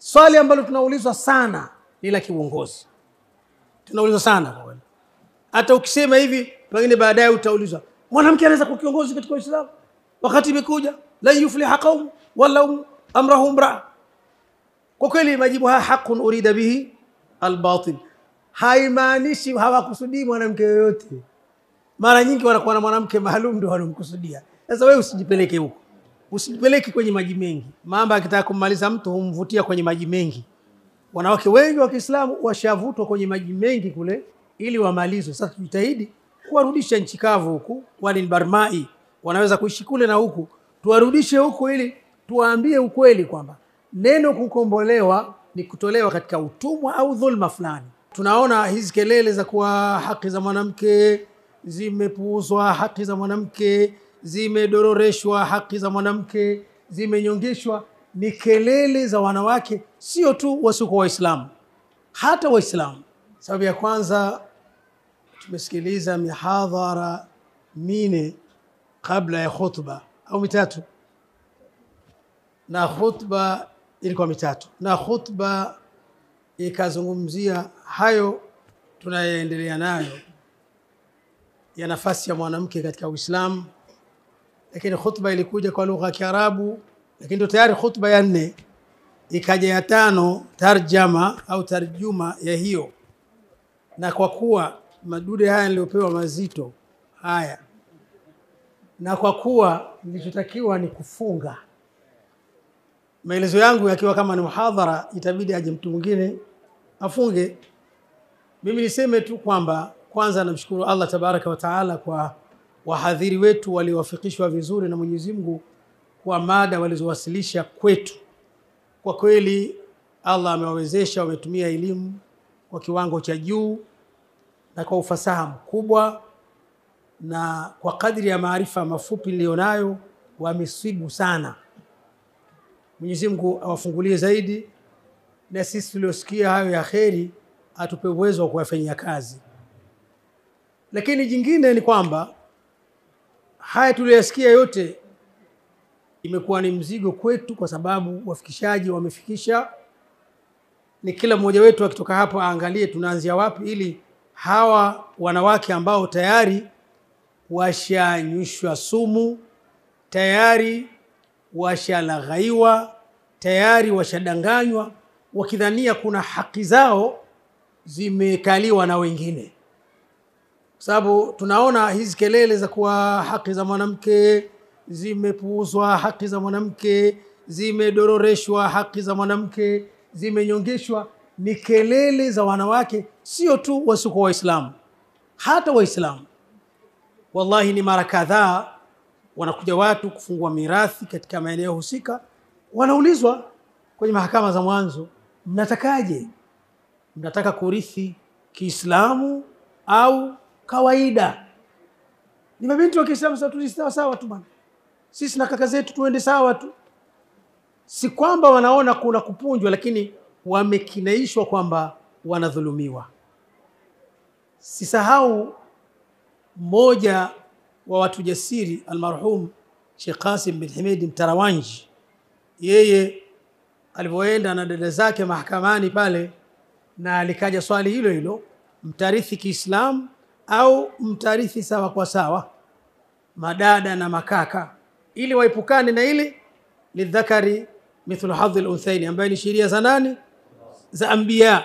Swali ambalo tunaulizwa sana ni la kiuongozi. Tunaulizwa sana kwa kweli. Hata ukisema hivi pengine baadaye utaulizwa, mwanamke anaweza kuwa kiongozi katika Uislamu? Wakati imekuja la yufliha qaum wala amrahum imra. Kwa kweli majibu haya haqqun urida bihi albatil. Haimaanishi hawakusudii mwanamke yoyote. Mara nyingi wanakuwa na mwanamke maalum ndio wanamkusudia. Sasa wewe usijipeleke huko. Usijipeleke kwenye maji mengi. Mamba akitaka kummaliza mtu humvutia kwenye maji mengi. Wanawake wengi wa Kiislamu washavutwa kwenye maji mengi kule ili wamalizwe. Sasa tujitahidi kuwarudisha nchi kavu huku, wale barmai wanaweza kuishi kule na huku. Tuwarudishe huku ili tuwaambie ukweli kwamba neno kukombolewa ni kutolewa katika utumwa au dhulma fulani. Tunaona hizi kelele za kuwa haki za mwanamke zimepuuzwa, haki za mwanamke zimedororeshwa, haki za mwanamke zimenyongeshwa, ni kelele za wanawake, sio tu wasiokuwa Waislamu, hata Waislamu. Sababu ya kwanza, tumesikiliza mihadhara 4 kabla ya khutba au 3, na khutba ilikuwa 3, na khutba ikazungumzia hayo tunayoendelea nayo ya nafasi ya mwanamke katika Uislamu. Lakini khutba ilikuja kwa lugha ya Kiarabu, lakini ndio tayari khutba ya 4 ikaja ya 5 tarjama au tarjuma ya hiyo. Na kwa kuwa madude haya niliopewa mazito haya, na kwa kuwa nilichotakiwa ni kufunga, maelezo yangu yakiwa kama ni muhadhara, itabidi aje mtu mwingine afunge. Mimi niseme tu kwamba kwanza namshukuru Allah tabaraka wa taala kwa wahadhiri wetu waliowafikishwa vizuri na Mwenyezi Mungu kwa mada walizowasilisha kwetu. Kwa kweli Allah amewawezesha, wametumia elimu kwa kiwango cha juu na kwa ufasaha mkubwa, na kwa kadri ya maarifa mafupi nilionayo wamesibu sana. Mwenyezi Mungu awafungulie zaidi, na sisi tuliosikia hayo ya kheri atupe uwezo wa kuyafanyia kazi. Lakini jingine ni kwamba haya tuliyosikia yote imekuwa ni mzigo kwetu, kwa sababu wafikishaji wamefikisha. Ni kila mmoja wetu akitoka hapo aangalie tunaanzia wapi, ili hawa wanawake ambao tayari washanyushwa sumu, tayari washalaghaiwa, tayari washadanganywa, wakidhania kuna haki zao zimekaliwa na wengine. Sababu tunaona hizi kelele za kuwa haki za mwanamke zimepuuzwa, haki za mwanamke zimedororeshwa, haki za mwanamke zimenyongeshwa, ni kelele za wanawake, sio tu wasiokuwa Waislamu, hata Waislamu. Wallahi ni mara kadhaa wanakuja watu kufungua mirathi katika maeneo husika, wanaulizwa kwenye mahakama za mwanzo, mnatakaje? Mnataka kurithi Kiislamu au kawaida? Ni mabinti wa Kiislamu, sasa tulisawa sawa tu bwana. Sisi na kaka zetu tuende sawa tu. Si kwamba wanaona kuna kupunjwa, lakini wamekinaishwa kwamba wanadhulumiwa. Sisahau mmoja wa watu jasiri, almarhum Sheikh Qasim bin Hamid Mtarawanji. Yeye alipoenda na dada zake mahakamani pale, na alikaja swali hilo hilo, mtarithi Kiislamu au mtarithi sawa kwa sawa, madada na makaka, ili waepukane na ile lidhakari mithlu hadhi al-unthaini, ambayo ni sheria za nani? Za anbiya.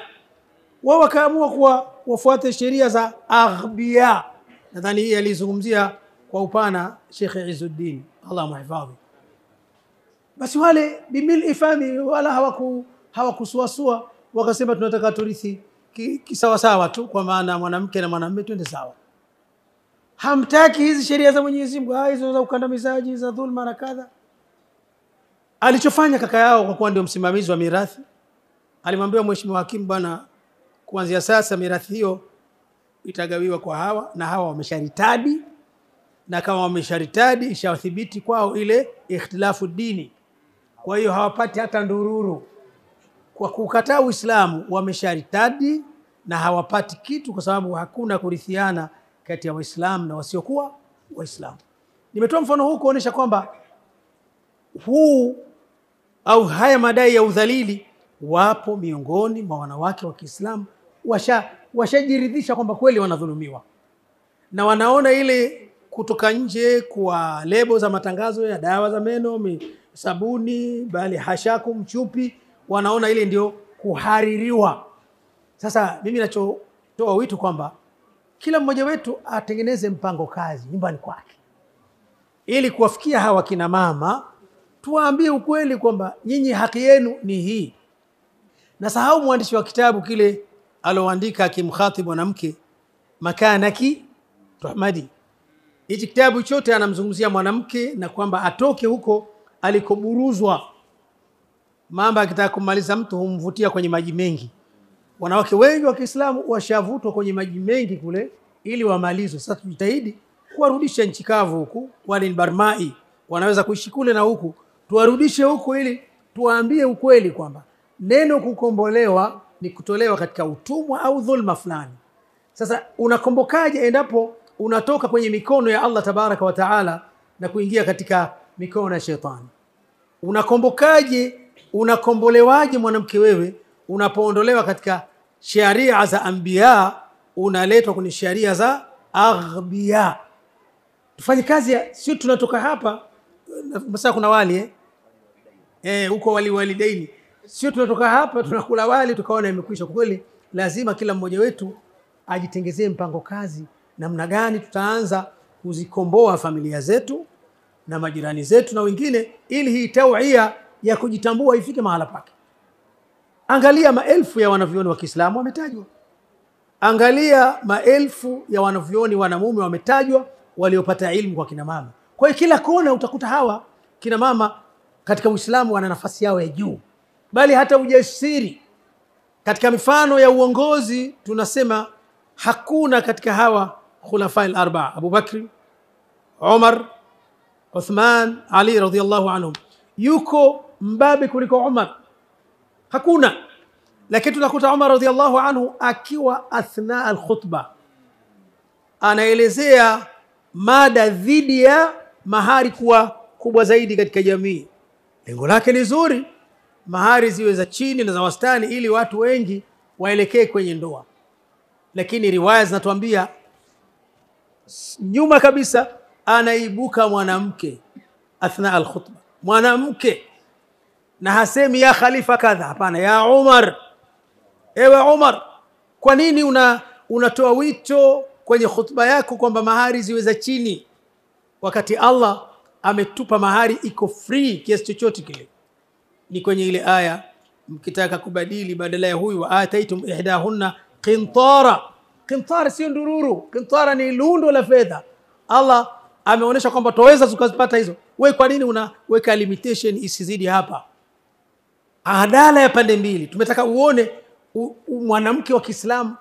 Wao wakaamua kuwa wafuate sheria za aghbiya. Nadhani hii alizungumzia kwa upana Sheikh Izzuddin, Allah muhifadhi. Basi wale bimil ifami wala hawakusuasua, wakasema tunataka turithi kisawa sawa tu, kwa maana mwanamke na mwanamume twende sawa. Hamtaki hizi sheria za Mwenyezi Mungu, hizo za ukandamizaji, za dhulma na kadha. Alichofanya kaka yao, kwa kuwa ndio msimamizi wa mirathi, alimwambia mheshimiwa hakimu, bwana, kuanzia sasa mirathi hiyo itagawiwa kwa hawa, na hawa wamesharitadi, na kama wamesharitadi ishawathibiti kwao ile ikhtilafu dini, kwa hiyo hawapati hata ndururu. Kwa kukataa Uislamu wamesharitadi na hawapati kitu, kwa sababu hakuna kurithiana kati ya Waislamu na wasiokuwa Waislamu. Nimetoa mfano huu kuonesha kwamba huu au haya madai ya udhalili wapo miongoni mwa wanawake wa Kiislamu washajiridhisha kwamba kweli wanadhulumiwa, na wanaona ile kutoka nje kwa lebo za matangazo ya dawa za meno, sabuni, bali hashaku, mchupi, wanaona ile ndio kuhaririwa. Sasa mimi nachotoa wito kwamba kila mmoja wetu atengeneze mpango kazi nyumbani kwake, ili kuwafikia hawa kina mama tuwaambie ukweli kwamba nyinyi haki yenu ni hii. Na sahau mwandishi wa kitabu kile aloandika akimkhatibu mwanamke, makanaki tuhmadi. Hichi kitabu chote anamzungumzia mwanamke na kwamba atoke huko alikoburuzwa. Mamba akitaka kumaliza mtu humvutia kwenye maji mengi. Wanawake wengi wa Kiislamu washavutwa kwenye maji mengi kule ili wamalizwe. Sasa tujitahidi kuwarudisha nchi kavu huku. Wale ni Barmai wanaweza kuishi kule na huku, tuwarudishe huku ili tuwaambie ukweli kwamba neno kukombolewa ni kutolewa katika utumwa au dhulma fulani. Sasa unakombokaje endapo unatoka kwenye mikono ya Allah tabaraka wa taala na kuingia katika mikono ya shetani? Unakombokaje, unakombolewaje mwanamke wewe unapoondolewa katika sharia za anbiya unaletwa kwenye sharia za aghbiya? Tufanye kazi, sio tunatoka hapa sasa kuna wali huko walidaini, sio tunatoka hapa tunakula wali tukaona imekwisha. Kweli lazima kila mmoja wetu ajitengezee mpango kazi namna gani tutaanza kuzikomboa familia zetu na majirani zetu na wengine, ili hii tauhia ya kujitambua ifike mahala pake. Angalia maelfu ya wanavyuoni wa Kiislamu wametajwa, angalia maelfu ya wanavyuoni wanamume wametajwa waliopata ilmu kwa kina mama. Kwa hiyo kila kona utakuta hawa kina mama katika Uislamu wana nafasi yao ya juu, bali hata ujasiri katika mifano ya uongozi tunasema hakuna katika hawa khulafa al-arba'a, Abu Bakri, Umar, Uthman, Ali radhiyallahu anhum yuko mbabe kuliko Umar, hakuna. Lakini tunakuta Umar radhiyallahu anhu akiwa athna al-khutbah anaelezea mada dhidi ya mahari kuwa kubwa zaidi katika jamii. Lengo lake ni zuri, mahari ziwe za chini na za wastani ili watu wengi waelekee kwenye ndoa. Lakini riwaya zinatuambia nyuma kabisa anaibuka mwanamke athna al-khutbah, mwanamke, na hasemi ya khalifa kadha, hapana, ya Umar, ewe Umar, kwa nini unatoa wito kwenye khutba yako kwamba mahari ziwe za chini wakati Allah ametupa mahari iko free kiasi chochote kile? Ni kwenye ile aya, mkitaka kubadili badala ya huyu wa ataitum ihdahunna qintara. Qintara sio ndururu, qintara ni lundo la fedha. Allah ameonyesha kwamba tuweza tukazipata hizo. Wewe kwa nini unaweka limitation isizidi hapa? Adala ya pande mbili. Tumetaka uone mwanamke wa Kiislamu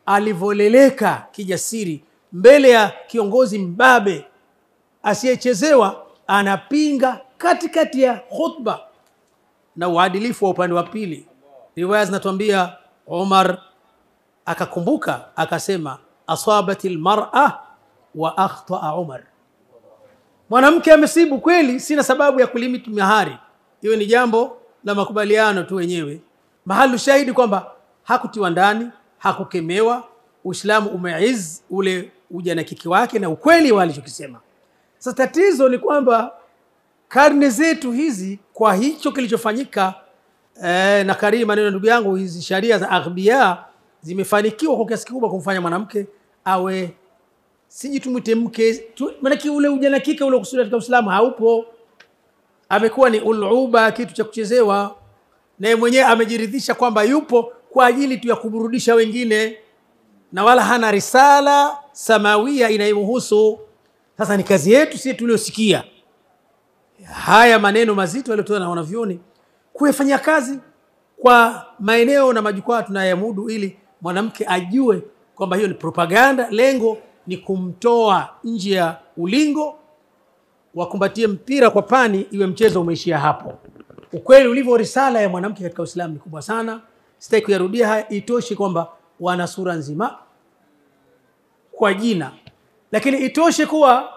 alivoleleka kijasiri mbele ya kiongozi mbabe asiyechezewa, anapinga katikati ya khutba na uadilifu wa upande wa pili. Riwaya zinatuambia Umar akakumbuka akasema, asabatil mar'a wa akhta'a Umar. Mwanamke amesibu kweli, sina sababu ya kulimit mahari, hiyo ni jambo la makubaliano tu wenyewe. Mahali shahidi kwamba hakutiwa ndani, hakukemewa, Uislamu umeiz ule ujana kiki wake na ukweli walichokisema. Sasa tatizo ni kwamba karne zetu hizi kwa hicho kilichofanyika na karima maneno ndugu yangu, hizi sharia za aghbiya zimefanikiwa kwa kiasi kikubwa kumfanya mwanamke awe sijitumite mke, maana ule ujana kike ule kusudi katika Uislamu haupo. Amekuwa ni uluba, kitu cha kuchezewa, na mwenyewe amejiridhisha kwamba yupo kwa ajili tu ya kuburudisha wengine na wala hana risala samawia inayomhusu. Sasa ni kazi yetu sisi tuliosikia haya maneno mazito yaliyotolewa na wanavyuoni kuyafanyia kazi kwa maeneo na majukwaa tunayamudu, ili mwanamke ajue kwamba hiyo ni propaganda. Lengo ni kumtoa nje ya ulingo, wakumbatie mpira kwa pani, iwe mchezo umeishia hapo. Ukweli ulivyo, risala ya mwanamke katika Uislamu ni kubwa sana. Sitaki kuyarudia haya, itoshi kwamba wana sura nzima kwa jina, lakini itoshe kuwa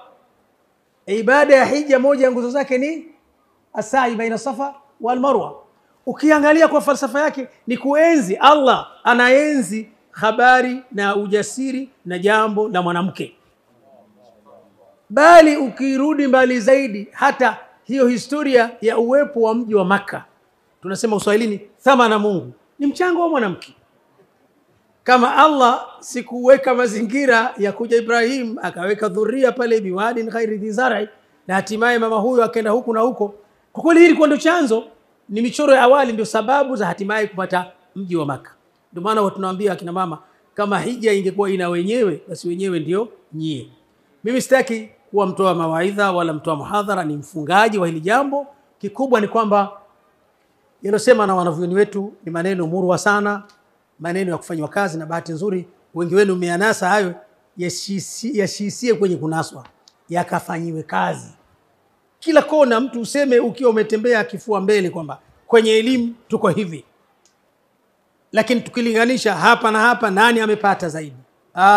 ibada ya hija moja ya nguzo zake ni asai baina Safa wal Marwa. Ukiangalia kwa falsafa yake ni kuenzi. Allah anaenzi habari na ujasiri na jambo la mwanamke. Bali ukirudi mbali zaidi, hata hiyo historia ya uwepo wa mji wa Makka, tunasema Uswahilini thamana Mungu, ni mchango wa mwanamke. Kama Allah sikuweka mazingira ya kuja Ibrahim akaweka dhuria pale biwadin ghairi dhi zar'i, na hatimaye mama huyo akaenda huku na huko, kwa kweli hili ndio chanzo, ni michoro ya awali ndio sababu za hatimaye kupata mji wa Makka. Ndio maana watu tunawaambia akina mama, kama hija ingekuwa ina wenyewe, basi wenyewe ndio nyie. Mimi sitaki kuwa mtoa mawaidha wala mtoa muhadhara, ni mfungaji wa hili jambo. Kikubwa ni kwamba yanosema na wanavyuoni wetu ni maneno murwa sana, maneno ya kufanywa kazi, na bahati nzuri wengi wenu mmeanasa hayo, yashisie kwenye kunaswa, yakafanyiwe kazi. Kila kona mtu useme ukiwa umetembea kifua mbele kwamba kwenye elimu tuko hivi. Lakini tukilinganisha hapa na hapa, nani amepata zaidi?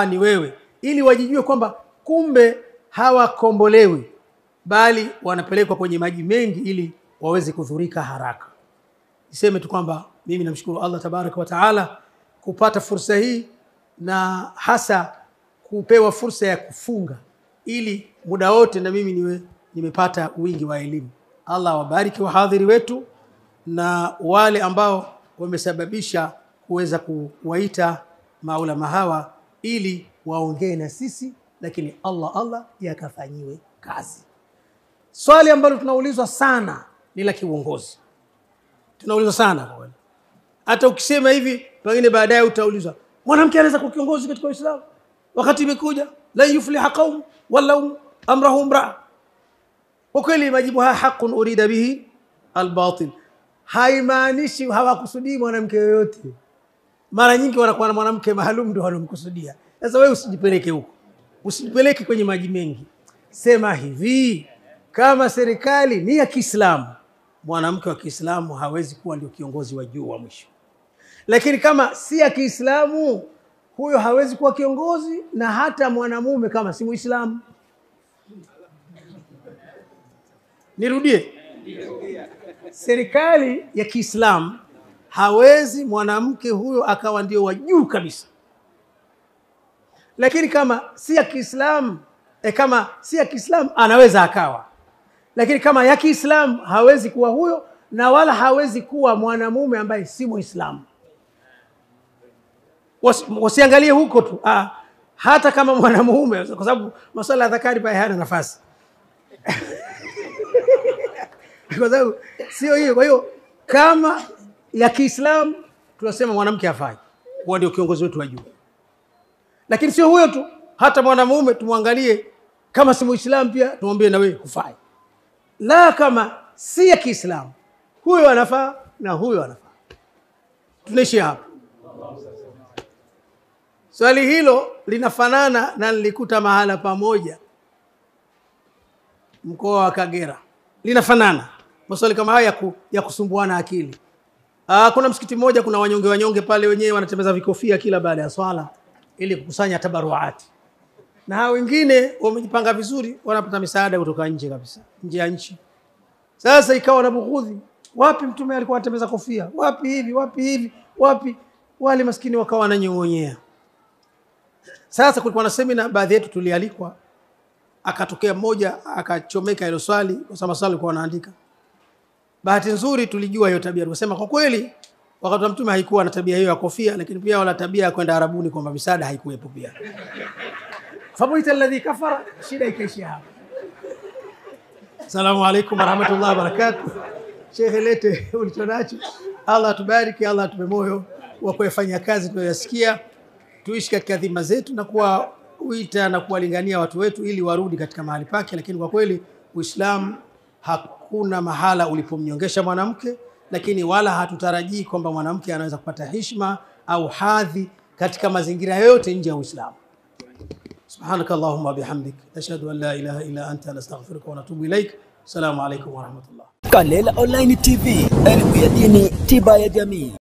Ni wewe. Ili wajijue kwamba kumbe hawakombolewi, bali wanapelekwa kwenye maji mengi ili waweze kudhurika haraka. Niseme tu kwamba mimi namshukuru Allah tabaraka wa taala kupata fursa hii, na hasa kupewa fursa ya kufunga, ili muda wote na mimi niwe nimepata wingi wa elimu. Allah wabariki wahadhiri wetu na wale ambao wamesababisha kuweza kuwaita maulama hawa ili waongee na sisi, lakini Allah yakafanyiwe kazi. Swali ambalo tunaulizwa sana ni la kiuongozi. Tunaulizwa sana kwa wale. Hata ukisema hivi, pengine baadaye utaulizwa, mwanamke anaweza kuwa kiongozi katika Uislamu? Wakati imekuja la yufliha qaum wala amrahum imra. Kwa kweli majibu haya haqqun urida bihi albatil. Haimaanishi hawakusudii mwanamke yoyote. Mara nyingi wanakuwa na mwanamke maalum ndio wanamkusudia. Sasa wewe usijipeleke huko. Usijipeleke kwenye maji mengi. Sema hivi, kama serikali ni ya Kiislamu, mwanamke wa Kiislamu hawezi kuwa ndio kiongozi wa juu wa mwisho. Lakini kama si ya Kiislamu, huyo hawezi kuwa kiongozi, na hata mwanamume kama si Muislamu. Nirudie. Serikali ya Kiislamu hawezi mwanamke huyo akawa ndio wa juu kabisa. Lakini kama si ya Kiislamu, anaweza akawa. Lakini kama ya Kiislamu hawezi kuwa huyo, na wala hawezi kuwa mwanamume ambaye si Muislamu. Wasiangalie huko tu. Hata kama mwanamume, kwa sababu masuala ya dhakari pia hayana nafasi. Kwa sababu sio hiyo. Kwa hiyo kama ya Kiislamu tunasema mwanamke hafai, huwa ndio kiongozi wetu wa juu. Lakini sio huyo tu, hata mwanamume tumwangalie, kama si Muislamu pia tumwambie na wewe hufai. La, kama si ya Kiislamu, huyo anafaa na huyo anafaa. Tunaishi hapa. Swali hilo linafanana na nilikuta mahala pamoja mkoa wa Kagera. Linafanana. Maswali kama haya ya kusumbuana akili. Kuna msikiti mmoja, kuna wanyonge pale, wenyewe wanatembeza vikofia kila baada ya swala ili kukusanya tabaruati. Na hao wengine wamejipanga vizuri, wanapata misaada kutoka nje kabisa, nje ya nchi. Sasa ikawa na bughudhi, wapi mtume alikuwa anatembeza kofia? Wapi hivi? Wale maskini wakawa wananyongonyea. Sasa kulikuwa na semina, baadhi yetu tulialikwa. Akatokea mmoja akachomeka hilo swali, kwa sababu swali alikuwa anaandika. Bahati nzuri tulijua hiyo tabia. Tukasema kwa kweli wakati wa mtume haikuwa na tabia hiyo ya kofia, lakini pia wala tabia ya kwenda Arabuni kwamba misaada haikuwepo pia. Fabuita alladhi kafara, shida ikaishia hapo. Asalamu alaykum wa rahmatullahi wa barakatuh. Sheikh, lete ulichonacho. Allah tubariki, Allah atupe moyo wa kufanya kazi tunayosikia. Tuishi katika dhima zetu na kuita na kuwalingania watu wetu ili warudi katika mahali pake. Lakini kwa kweli Uislamu hakuna mahala ulipomnyongesha mwanamke, lakini wala hatutarajii kwamba mwanamke anaweza kupata heshima au hadhi katika mazingira yote nje ya Uislamu. Subhanakallahumma bihamdik, ashhadu an la ilaha illa anta, nastaghfiruka wa natubu ilaik. Assalamu alaykum wa rahmatullah. Kalela Online TV, elimu ya dini, tiba ya jamii.